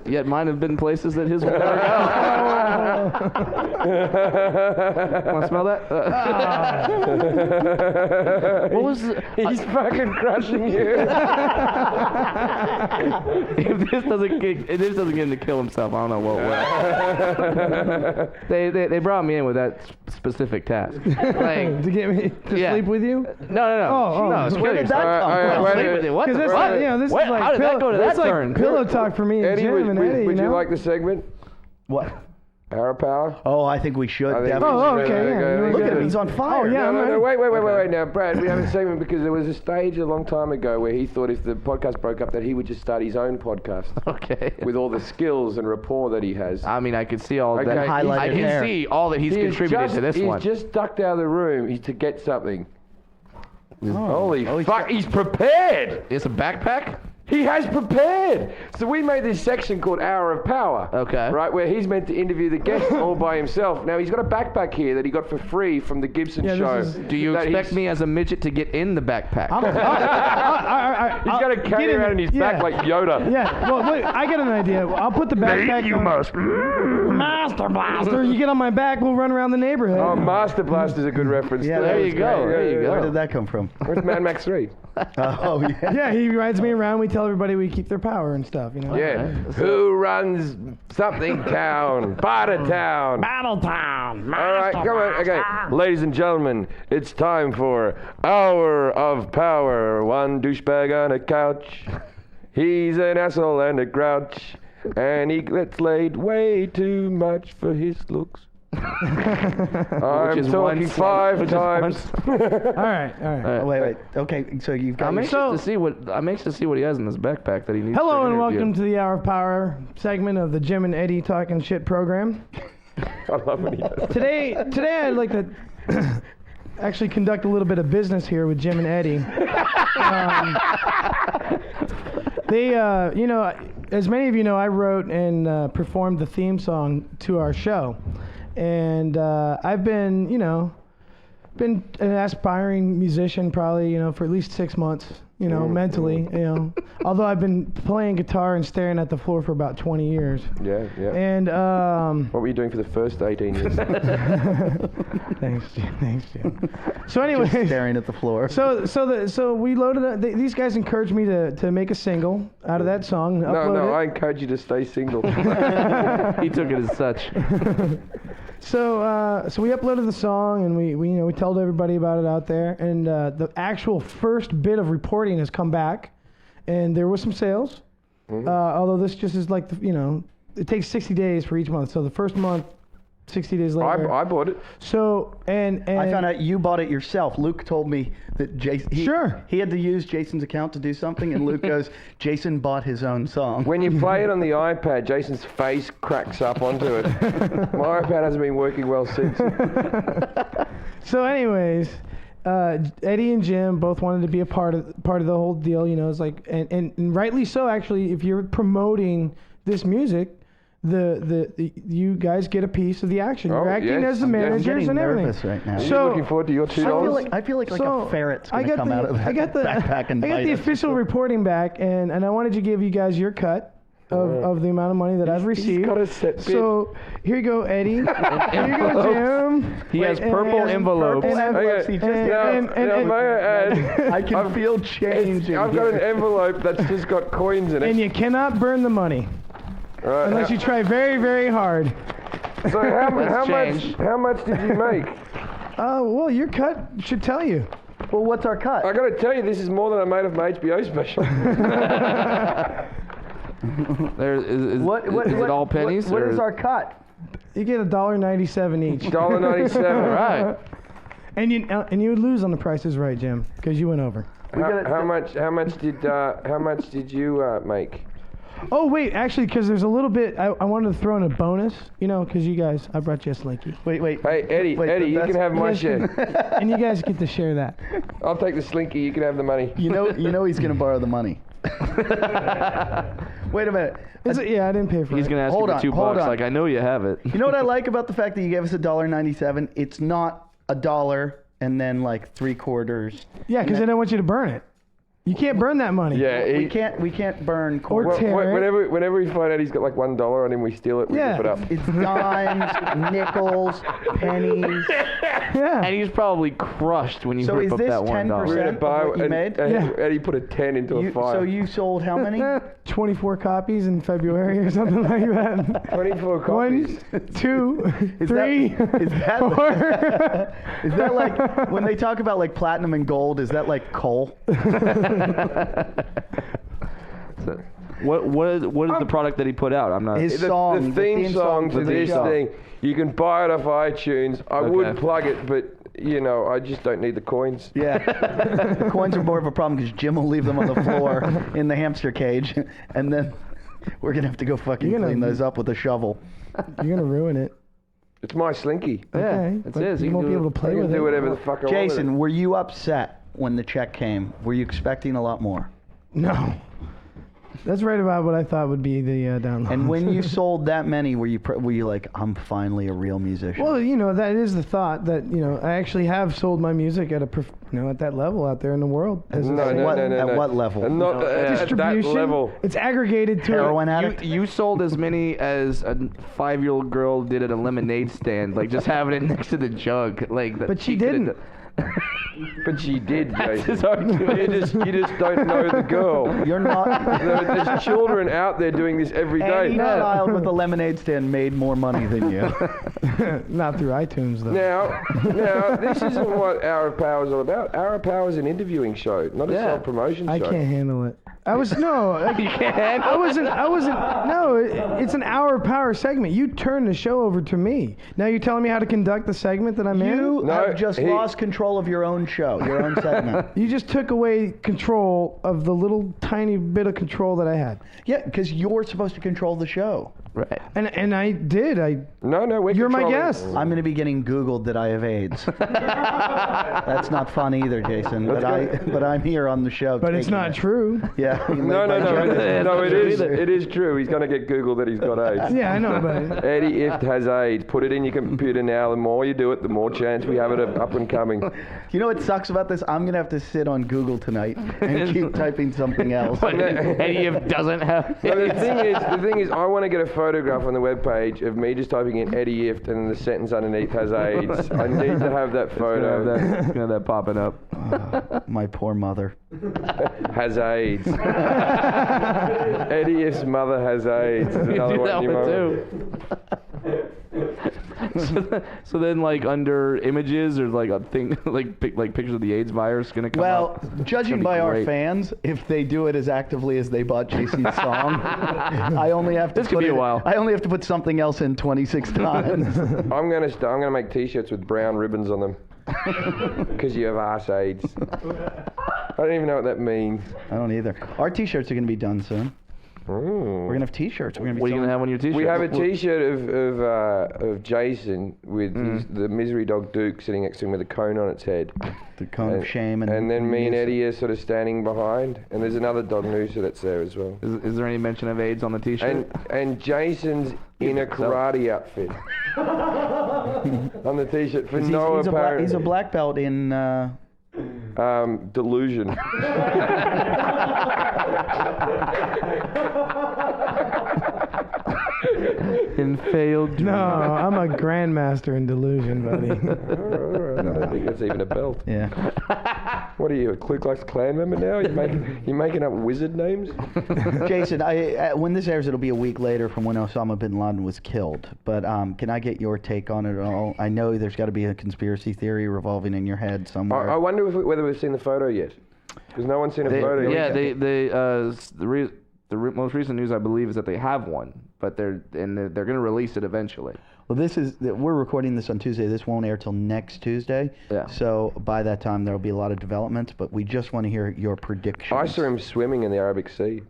D: Yet mine have been places that his will never go. Want to smell that? What was?
C: He's fucking crushing you.
D: If this doesn't get him to kill himself, I don't know what will. They brought me in with that specific task, like
E: to get me to sleep with you.
D: No.
E: Oh,
D: it's
B: where did that come from?
D: Sleep with you. What?
E: Because this is like
D: how did that go to that turn?
E: Pillow talk for me and
C: Eddie,
E: Jim and Eddie.
C: would you like the segment?
B: What?
C: Hour of Power?
B: Oh, I think we should.
C: I think
B: definitely.
E: okay, yeah.
B: Look at him. He's on fire.
E: Oh, yeah.
C: No, wait. Now, Brad, we have a segment because there was a stage a long time ago where he thought if the podcast broke up that he would just start his own podcast.
D: Okay.
C: With all the skills and rapport that he has.
D: I mean, I could see all that.
B: Highlighted
D: I can
B: hair.
D: see all that he's contributed to this one.
C: He's just ducked out of the room to get something. Holy fuck, he's prepared!
D: It's a backpack?
C: He has prepared. So we made this section called Hour of Power.
D: Okay.
C: Right, where he's meant to interview the guests all by himself. Now, he's got a backpack here that he got for free from the Gibson show.
D: Do you expect me as a midget to get in the backpack?
C: He's got to carry around in his back like Yoda.
E: Yeah, well, wait, I got an idea. I'll put the backpack on. Master Blaster. You get on my back, we'll run around the neighborhood.
C: Oh, Master Blaster is a good reference.
B: Yeah,
D: there you go. There you go.
B: Where did that come from?
C: Where's Mad Max 3?
B: Oh, yeah.
E: Yeah, he rides me around. We tell everybody we keep their power and stuff, you know?
C: Yeah. Who runs something town? Barter town.
E: Battle Town.
C: All right, come on. Okay, ladies and gentlemen, it's time for Hour of Power. One douchebag on a couch. He's an asshole and a grouch. And he gets laid way too much for his looks. I'm talking 5 times.
E: All right.
B: Oh, wait. Okay, so you've got.
D: I'm anxious to see what he has in this backpack that he needs.
E: Hello
D: for an
E: and
D: interview.
E: welcome to the Hour of Power segment of the Jim and Eddie Talking Shit program.
C: I love when he does.
E: Today I'd like to actually conduct a little bit of business here with Jim and Eddie. They, as many of you know, I wrote and performed the theme song to our show. And I've been an aspiring musician probably, for at least 6 months, mentally, Although I've been playing guitar and staring at the floor for about 20 years.
C: Yeah.
E: And
C: what were you doing for the first 18 years?
E: Thanks, Jim. So anyway,
B: Just staring at the floor.
E: So we loaded up. These guys encouraged me to make a single out of that song.
C: No, I encourage you to stay single.
D: He took it as such.
E: So we uploaded the song and we told everybody about it out there, and the actual first bit of reporting has come back, and there was some sales. Mm-hmm. Although this just is like it takes 60 days for each month. So the first month, 60 days later.
C: I bought it.
E: So and
B: I found out you bought it yourself. Luke told me that Jason. He had to use Jason's account to do something, and Luke goes, "Jason bought his own song."
C: When you play it on the iPad, Jason's face cracks up onto it. My iPad hasn't been working well since.
E: So, anyways, Eddie and Jim both wanted to be a part of the whole deal. It's like, and rightly so. Actually, if you're promoting this music, you guys get a piece of the action. You're acting as the managers and everything.
B: Nervous right now.
C: Are you looking forward to your $2?
B: I feel like a ferret's gonna come out of that backpack and
E: I got
B: bite
E: the
B: us.
E: official reporting back, and I wanted to give you guys your cut. of the amount of money that I've received.
C: He's got a set bid.
E: So here you go, Eddie. Here you go, Jim.
D: He has purple envelopes.
E: And
C: Now, may I add,
B: I can feel change.
C: I've got an envelope that's just got coins in it.
E: and you cannot burn the money
C: Right,
E: unless you try very, very hard.
C: So how much did you make?
E: Well, your cut should tell you.
B: Well, what's our cut?
C: I got to tell you, this is more than I made of my HBO special.
D: Is it all pennies?
B: What
D: or?
B: is our cut?
E: You get $1.97 each.
C: $1.97.
D: All right.
E: And you would lose on the Price is Right, Jim, because you went over.
C: How much did you make?
E: Oh wait, actually, because there's a little bit. I wanted to throw in a bonus, because you guys, I brought you a Slinky,
B: Wait.
C: Hey, Eddie, you can have my share.
E: and you guys get to share that.
C: I'll take the Slinky. You can have the money.
B: You know he's gonna borrow the money. Wait a minute.
E: Yeah, I didn't pay for it.
D: He's gonna ask you for $2. Like, I know you have it.
B: You know what I like about the fact that you gave us $1.97? It's not $1 and then like 3/4.
E: Yeah, because I don't want you to burn it. You can't burn that money.
C: Yeah,
B: We can't burn
E: Or
B: quarters.
E: tear it.
C: Whenever we find out he's got like $1 on him, we steal it. We
E: Yeah.
C: rip it up.
B: It's dimes, nickels, pennies.
E: Yeah.
D: And he's probably crushed when you
B: So
D: rip
B: is
D: up
B: this
D: that
B: 10%?
D: $1.
C: We're gonna buy
B: what you made?
C: Eddie put a 10 into a 5.
B: So you sold how many?
E: 24 copies in February or something like that.
C: 24 copies.
E: 1, 2,
B: Is
E: 3,
B: is that
E: 4.
B: is that like when they talk about like platinum and gold? Is that like coal?
D: So, what is the product that he put out? I'm not.
B: His
C: The
B: song,
C: theme song to
B: the
C: this
B: show.
C: thing, you can buy it off iTunes. I would
D: Okay.
C: plug it, but I just don't need the coins.
B: Yeah, the coins are more of a problem because Jim will leave them on the floor in the hamster cage, and then we're gonna have to go fucking clean those up with a shovel.
E: You're gonna ruin it.
C: It's my Slinky.
E: Okay,
D: it's
E: but
D: his.
E: you
D: You
E: won't
D: can
E: be
D: do
E: able to
C: I
E: play
C: can
E: with
C: do
E: it.
C: whatever the fuck I want.
B: Jason, were you upset when the check came? Were you expecting a lot more?
E: No. That's right about what I thought would be the download.
B: And when you sold that many, were you like, I'm finally a real musician?
E: Well, that is the thought that I actually have sold my music at at that level out there in the world.
B: At what level?
C: And not at that
E: Distribution.
C: level.
E: It's aggregated to
B: Heroin addict?
D: You sold as many as a 5-year-old girl did at a lemonade stand, like just having it next to the jug, like.
E: But she didn't.
C: But she did,
D: That's his
C: Jason.
D: argument.
C: You just don't know the girl.
B: You're not.
C: There's children out there doing this every day.
B: Any child with a lemonade stand made more money than you.
E: Not through iTunes though.
C: Now, this isn't what Hour of Power is all about. Hour of Power is an interviewing show, not a self-promotion show.
E: I can't handle it. You can't. I wasn't. No, it's an Hour of Power segment. You turned the show over to me. Now you're telling me how to conduct the segment that I'm in.
B: You have just lost control of your own show, your own segment.
E: You just took away control of the little tiny bit of control that I had.
B: Yeah, because you're supposed to control the show.
D: Right.
E: And I did.
C: No, we're
E: You're my
C: controlling-
E: guest.
B: I'm going to be getting Googled that I have AIDS. That's not fun either, Jason. But I'm here on the show.
E: But it's
B: taking
E: not
B: it.
E: true.
B: Yeah.
C: No, it is. It is true. He's going to get Googled that he's got AIDS.
E: Yeah, I know, but
C: Eddie Ift has AIDS. Put it in your computer now. The more you do it, the more chance we have it up and coming.
B: You know what sucks about this? I'm going to have to sit on Google tonight and keep typing something else.
D: But Eddie doesn't have.
C: No, the thing is, I want to get a photograph on the webpage of me just typing in Eddie Ift and the sentence underneath has AIDS. I need to have that photo.
D: Gonna have that popping up.
B: My poor mother.
C: Has AIDS. Eddie Ift's mother has AIDS. Is another
D: do
C: one
D: that
C: you
D: one
C: might-
D: too. So then, like under images or like a thing, like pictures of the AIDS virus gonna come up.
B: Well, judging by our fans, if they do it as actively as they bought Jason's song, I only have to
D: This could be a while.
B: I only have to put something else in 26 times.
C: I'm gonna make T-shirts with brown ribbons on them. Because you have arse AIDS. I don't even know what that means.
B: I don't either. Our T-shirts are going to be done soon. We're gonna have T-shirts. We're gonna be
D: What are you
B: selling-
D: gonna have on your T-shirt?
C: We have a T-shirt of Jason with the misery dog Duke sitting next to him with a cone on its head.
B: the cone of shame, and
C: then me and
B: music.
C: Eddie are sort of standing behind, and there's another dog Noosa that's there as well.
D: Is there any mention of AIDS on the T-shirt?
C: And Jason's in a karate outfit on the T-shirt for
B: He's,
C: no
B: he's
C: apparent
B: he's a black belt in.
C: delusion.
D: American failed dream.
E: No, I'm a grandmaster in delusion, buddy.
C: All right. I don't think that's even a belt.
B: Yeah.
C: What are you, a Ku Klux Klan member now? You making up wizard names?
B: Jason, when this airs, it'll be a week later from when Osama bin Laden was killed. But can I get your take on it all? I know there's got to be a conspiracy theory revolving in your head somewhere.
C: I wonder whether we've seen the photo yet. Because no one's seen a photo yet.
D: Yeah, the most recent news, I believe, is that they have one, but they're going to release it eventually.
B: Well, we're recording this on Tuesday. This won't air till next Tuesday.
D: Yeah.
B: So by that time, there'll be a lot of developments, but we just want to hear your predictions.
C: I saw him swimming in the Arabic Sea.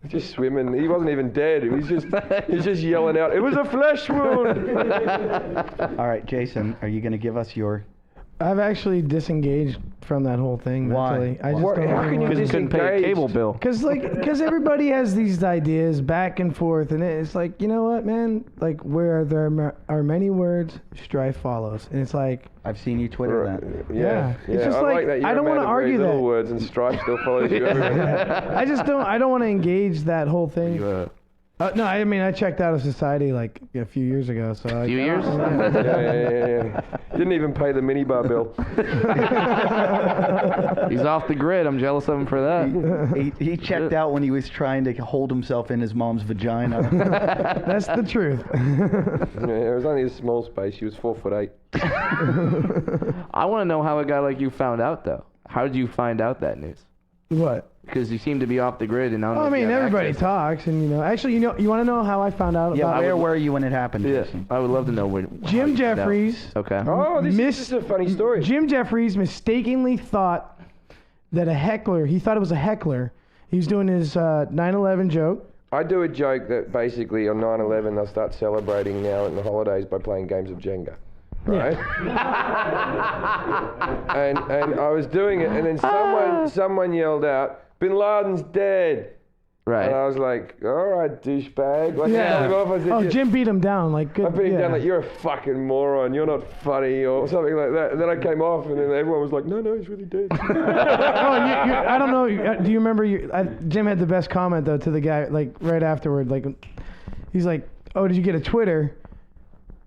C: Just swimming. He wasn't even dead. He was just yelling out, "It was a flesh wound."
B: All right, Jason, are you going to give us your...
E: I've actually disengaged from that whole thing.
B: Why?
E: Mentally. I just
C: What?
E: don't
C: How can you
D: Because you couldn't pay a
C: disengaged?
D: cable bill.
E: Because everybody has these ideas back and forth, and it's like, you know what, man? Like, where there are many words, strife follows, and it's like,
B: I've seen you Twitter that.
E: Yeah. It's just
C: I
E: like,
C: that. You're
E: I don't
C: a man
E: wanna
C: of very
E: argue
C: little
E: that.
C: words, and strife still follows you everywhere.
E: I don't want to engage that whole thing. No, I mean, I checked out of society like a few years ago. So
D: A few years?
C: Yeah. Didn't even pay the minibar bill.
D: He's off the grid. I'm jealous of him for that.
B: He checked out when he was trying to hold himself in his mom's vagina.
E: That's the truth.
C: Yeah, it was only a small space. She was 4'8".
D: I want to know how a guy like you found out, though. How did you find out that news?
E: What?
D: Because you seem to be off the grid, and I don't know
E: Well, I
D: if you
E: mean,
D: have
E: everybody
D: access.
E: talks, and actually, you want to know how I found out
B: Yeah,
E: about
B: where were you when it happened,
D: Yeah,
B: Jason?
D: I would love to know where.
E: Jim Jeffries?
D: Okay.
C: Oh, this is a funny story.
E: Jim Jeffries mistakenly thought that he thought it was a heckler. He was doing his 9/11 joke.
C: I do a joke that basically on 9/11 they'll start celebrating now in the holidays by playing games of Jenga. Right? and I was doing it, and then someone yelled out, "Bin Laden's dead."
D: Right.
C: And I was like, "All right, douchebag." Like,
E: Yeah.
C: I told him off. I said,
E: Jim beat him down. Like, good.
C: I beat him
E: yeah.
C: down like, "You're a fucking moron. You're not funny," or something like that. And then I came off, and then everyone was like, "No, he's really dead."
E: Oh, and I don't know. Do you remember? Jim had the best comment though to the guy like right afterward. Like, he's like, "Oh, did you get a Twitter?"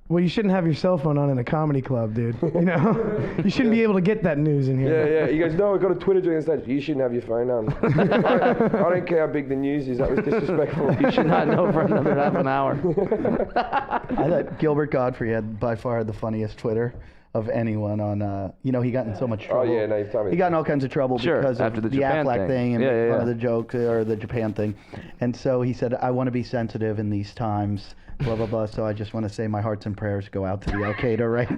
E: Well, you shouldn't have your cell phone on in a comedy club, dude. You know, you shouldn't be able to get that news in here.
C: Yeah. He goes, "No, I got a Twitter during the stage." You shouldn't have your phone on. I don't care how big the news is. That was disrespectful.
D: You should not know for another half an hour.
B: I thought Gilbert Godfrey had by far the funniest Twitter of anyone on, he got in so much trouble.
C: Oh, yeah, no, you've told me.
B: He got in all kinds of trouble
D: Sure,
B: because
D: after
B: of
D: the
B: the
D: Japan
B: Aflac thing and
D: Yeah,
B: making
D: yeah,
B: fun of
D: yeah.
B: the joke or the Japan thing. And so he said, I want to be sensitive in these times, blah, blah, blah. So I just want to say my hearts and prayers go out to the Al-Qaeda right now.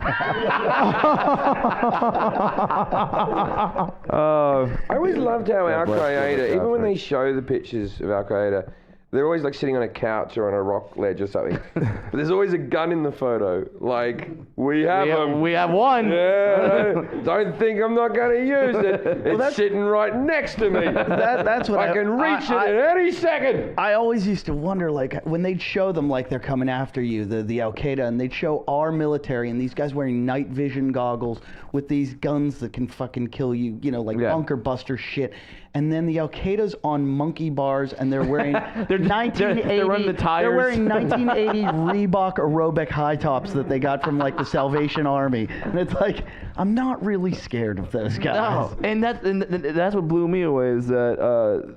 C: I always loved how Al
D: bless
C: Qaeda,
D: Gilbert
C: even when
D: Godfrey.
C: they show the pictures of Al Qaeda, they're always like sitting on a couch or on a rock ledge or something. But there's always a gun in the photo. Like, we have them.
D: We have one.
C: Yeah, don't think I'm not going to use it. It's sitting right next to me.
B: That's what
C: I can reach it at any second.
B: I always used to wonder, like, when they'd show them, like, they're coming after you, the Al-Qaeda, and they'd show our military and these guys wearing night vision goggles with these guns that can fucking kill you, like bunker buster shit. And then the Al-Qaeda's on monkey bars, and they're wearing 1980.
D: they're running the tires.
B: They're wearing 1980 Reebok aerobic high tops that they got from like the Salvation Army, and it's like I'm not really scared of those guys.
D: No, and that's what blew me away is that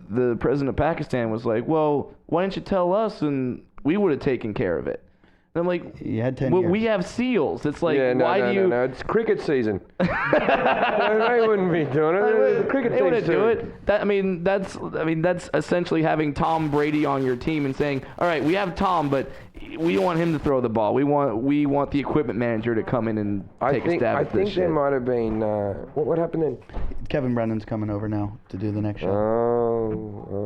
D: the president of Pakistan was like, "Well, why didn't you tell us, and we would have taken care of it." And I'm like,
B: You had 10
D: well,
B: years.
D: we have SEALs. It's like,
C: Yeah,
D: why do you?
C: No, it's cricket season. They wouldn't be doing it. The cricket
D: They
C: team's
D: wouldn't do
C: doing
D: it. That's essentially having Tom Brady on your team and saying, "All right, we have Tom, but we don't want him to throw the ball. We want the equipment manager to come in and take a stab
C: I
D: at this
C: think
D: shit."
C: there might have been. What happened then?
B: Kevin Brennan's coming over now to do the next show.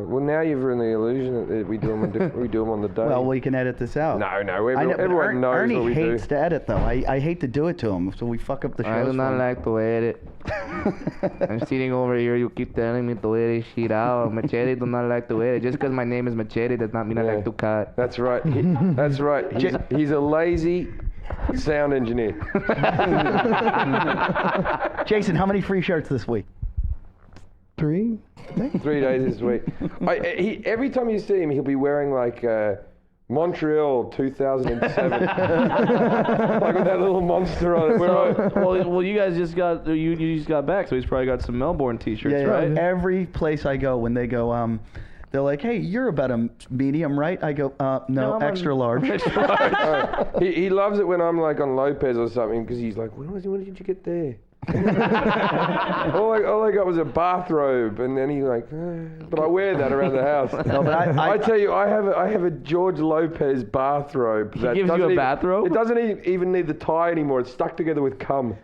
C: Well, now you've ruined the illusion that we do them on the day.
B: Well, we can edit this out.
C: No,
B: I know, but
C: everyone knows
B: Ernie
C: what we do.
B: hates to edit, though. I hate to do it to him, so we fuck up the show.
D: I do not like to edit. I'm sitting over here. You keep telling me to edit shit out. Machete do not like to edit. Just because my name is Machete does not mean I like to cut.
C: That's right. That's right. He's a lazy sound engineer.
B: Jason, how many free shirts this week?
E: 3.
C: 3 days this week. Every time you see him, he'll be wearing like Montreal 2007, like with that little monster on it.
D: Well, you guys just got you just got back, so he's probably got some Melbourne T-shirts, right?
B: Every place I go, when they go, they're like, "Hey, you're about a medium, right?" I go, "No, extra large."
C: He loves it when I'm like on Lopez or something because he's like, "What did you get there?" all I got was a bathrobe, and then he's like, but I wear that around the house.
B: No, but
C: I tell you, I have a George Lopez bathrobe.
D: He gives you a bathrobe?
C: It doesn't even need the tie anymore. It's stuck together with cum.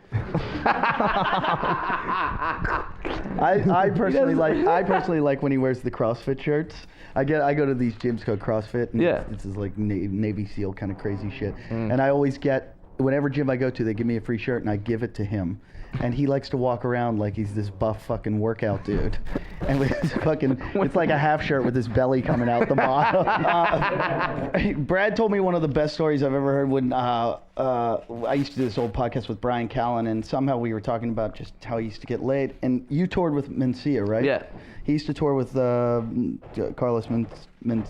B: I personally like when he wears the CrossFit shirts. I go to these gyms called CrossFit, and it's this like Navy SEAL kind of crazy shit. And I always get, whenever gym I go to, they give me a free shirt, and I give it to him. And he likes to walk around like he's this buff fucking workout dude. And with his fucking, it's like a half shirt with his belly coming out the bottom. Brad told me one of the best stories I've ever heard when I used to do this old podcast with Brian Callen, and somehow we were talking about just how he used to get laid. And you toured with Mencia, right?
D: Yeah.
B: He used to tour with Carlos Mencia.
C: Don't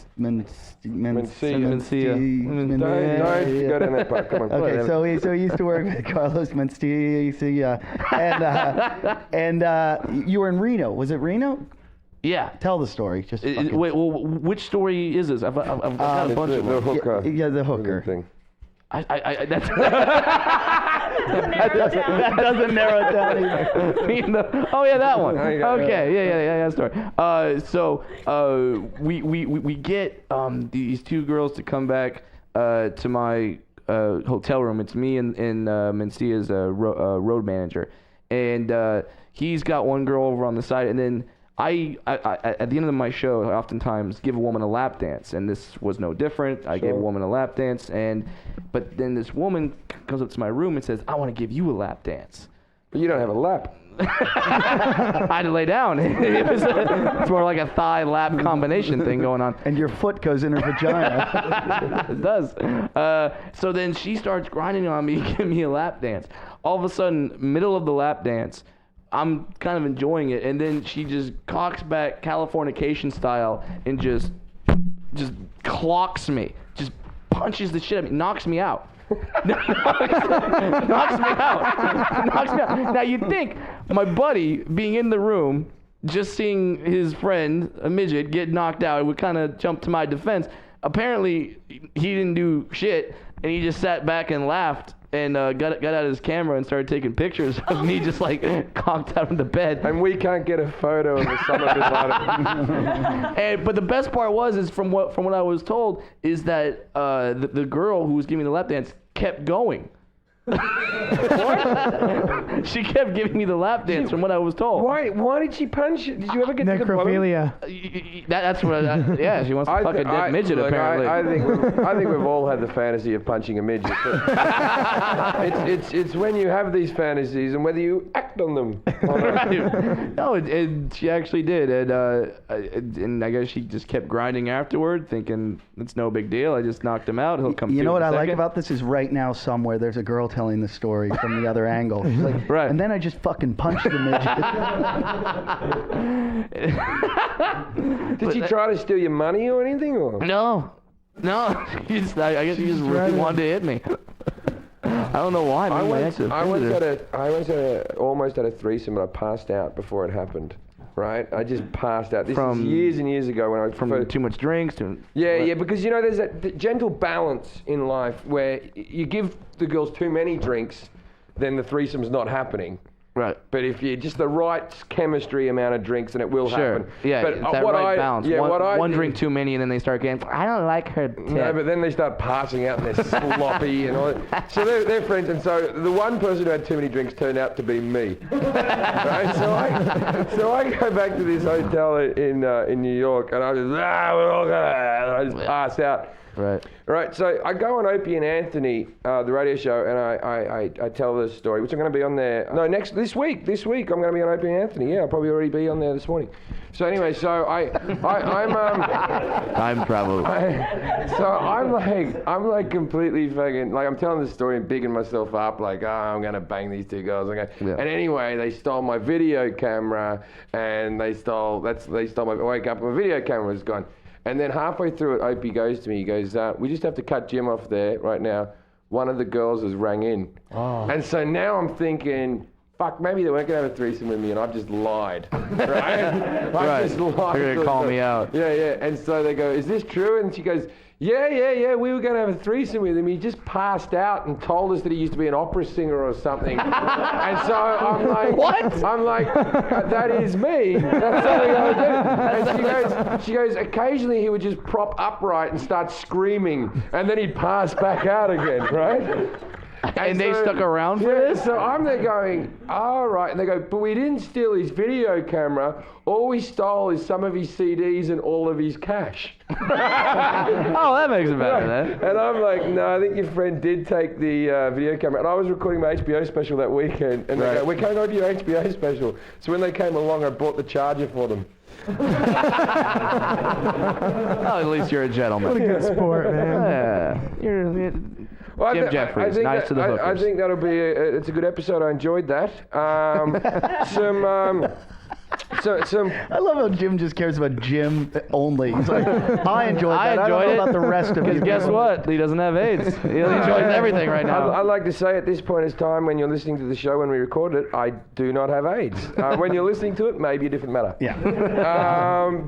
C: go down that part. Come on.
B: Okay, so he used to work with Carlos Mencia, and you were in Reno. Was it Reno?
D: Yeah.
B: Tell the story. Just
D: wait. Well, which story is this? I've got a bunch of them.
C: The hooker.
B: Yeah, the hooker
C: thing.
D: That's
B: that doesn't narrow it down either.
D: Oh yeah, that one.
C: Okay,
D: yeah, story. So we get these two girls to come back to my hotel room. It's me and Mencia's road manager, and he's got one girl over on the side, and then I at the end of my show, I oftentimes give a woman a lap dance, and this was no different. I gave a woman a lap dance, but then this woman comes up to my room and says, "I want to give you a lap dance."
C: But you don't have a lap.
D: I had to lay down. It's more like a thigh lap combination thing going on.
B: And your foot goes in her vagina.
D: It does. So then she starts grinding on me, giving me a lap dance. All of a sudden, middle of the lap dance, I'm kind of enjoying it, and then she just cocks back Californication style and just clocks me, just punches the shit out of me, knocks me out. knocks me out. Now you'd think my buddy being in the room, just seeing his friend, a midget, get knocked out, would kind of jump to my defense. Apparently, he didn't do shit, and he just sat back and laughed and got out his camera and started taking pictures of me just like conked out of the bed.
C: And we can't get a photo of Osama bin Laden.
D: But the best part is from what I was told is that the girl who was giving me the lap dance kept going. What? She kept giving me the lap dance from what I was told.
C: Why did she punch you? Did you ever get
E: necrophilia?
C: To the
D: That's what. Yeah, she wants to fuck a dead midget. Apparently,
C: I think we've all had the fantasy of punching a midget. It's when you have these fantasies and whether you act on them.
D: No, she actually did, and I guess she just kept grinding afterward, thinking it's no big deal. I just knocked him out. He'll come.
B: You know what I like about this is right now somewhere there's a girl telling the story from the other angle. She's like,
D: right.
B: And then I just fucking punched the
C: midget. Did she try to steal your money or anything? Or?
D: No. I guess he just really wanted to hit me. I don't know why.
C: I almost had a threesome and I passed out before it happened. Right, I just passed out. This is years and years ago when I
D: from too much drinks.
C: Yeah, because you know there's that gentle balance in life where you give the girls too many drinks, then the threesome's not happening.
D: Right.
C: But if you just the right chemistry amount of drinks, then it will happen.
D: Yeah,
C: but
D: it's that right balance. Yeah, one drink too many, and then they start getting, I don't like her tip.
C: No, but then they start passing out and they're sloppy and all that. So they're friends, and so the one person who had too many drinks turned out to be me. Right? So I go back to this hotel in New York, and I just, we're all gonna, I just pass out. Right, so I go on Opie and Anthony, the radio show, and I tell this story, which I'm going to be on there. No, this week I'm going to be on Opie and Anthony. Yeah, I'll probably already be on there this morning. So anyway, so I'm
D: time travel.
C: I'm like completely fucking like I'm telling this story and bigging myself up like I'm gonna bang these two girls. Okay. Yeah. And anyway, they stole my video camera and they stole my wake up my video camera was gone. And then halfway through it, Opie goes to me. He goes, "We just have to cut Jim off there right now. One of the girls has rang in." Oh. And so now I'm thinking, fuck, maybe they weren't going to have a threesome with me and I've just lied, right? Just lied.
D: They're going to call me out.
C: Yeah. And so they go, "Is this true?" And she goes, yeah, we were going to have a threesome with him. He just passed out and told us that he used to be an opera singer or something. And so I'm like, what? I'm like, that is me. That's something I would do. And she goes, occasionally he would just prop upright and start screaming and then he'd pass back out again, right?
D: And they stuck around for this?
C: So I'm there going, all right. And they go, but we didn't steal his video camera. All we stole is some of his CDs and all of his cash.
D: Oh, that makes it better then.
C: And I'm like, no, I think your friend did take the video camera. And I was recording my HBO special that weekend. And they go, we're coming on to your HBO special. So when they came along, I bought the charger for them.
D: Oh, at least you're a gentleman.
E: What a good sport, man.
D: Yeah.
C: Well,
D: Jim Jeffries, nice to the hookers.
C: I think that'll be it's a good episode. I enjoyed that.
B: I love how Jim just cares about Jim only. He's like, I enjoyed that. I don't know about the rest of you.
D: Because guess what? He doesn't have AIDS. He enjoys everything right now.
C: I'd like to say at this point in time, when you're listening to the show, when we recorded it, I do not have AIDS. When you're listening to it, maybe a different matter.
B: Yeah.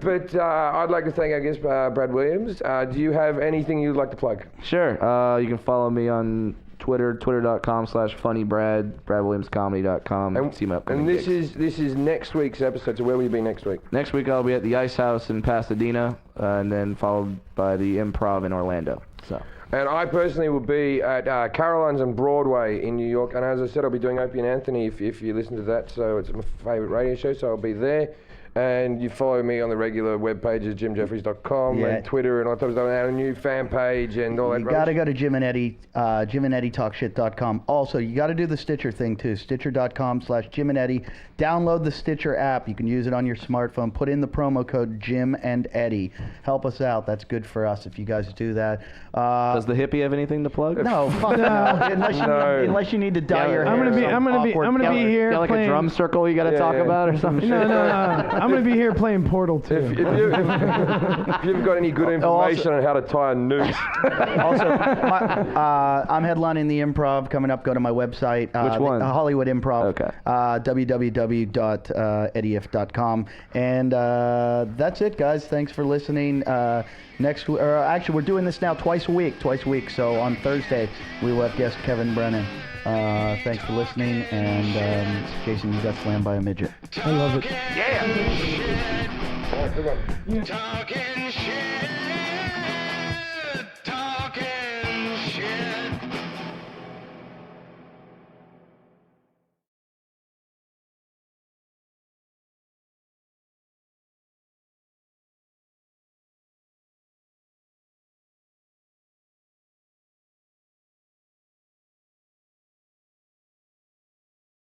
C: But I'd like to thank our guest, Brad Williams. Do you have anything you'd like to plug?
D: Sure. You can follow me on Twitter, twitter.com/funnybrad, bradwilliamscomedy.com.
C: And
D: see my
C: upcoming gigs. This is next week's episode, so where will you be next week?
D: Next week I'll be at the Ice House in Pasadena, and then followed by the Improv in Orlando. So.
C: And I personally will be at Caroline's on Broadway in New York, and as I said, I'll be doing Opie and Anthony if you listen to that, so it's my favourite radio show, so I'll be there. And you follow me on the regular web pages, jimjeffries.com and Twitter and all that stuff. And a new fan page and all that.
B: You got to go to Jim and Eddie, JimandEddieTalkShit.com. Also, you got to do the Stitcher thing too. Stitcher.com/Jim and Eddie. Download the Stitcher app. You can use it on your smartphone. Put in the promo code Jim and Eddie. Help us out. That's good for us if you guys do that.
D: Does the hippie have anything to plug?
B: No, fuck no. Unless you need to dye your hair.
E: I'm gonna be here.
D: Got like a drum circle you got to talk about or something.
E: No. I'm going to be here playing Portal 2.
C: If you've got any good information on how to tie a noose.
B: Also, I'm headlining the Improv coming up. Go to my website.
D: Which one?
B: Hollywood Improv.
D: Okay.
B: www.eddief.com. And that's it, guys. Thanks for listening. Actually, we're doing this now twice a week. So on Thursday, we will have guest Kevin Brennan. Thanks for listening, and Jason, you got slammed by a midget.
E: I love it.
A: Talking shit.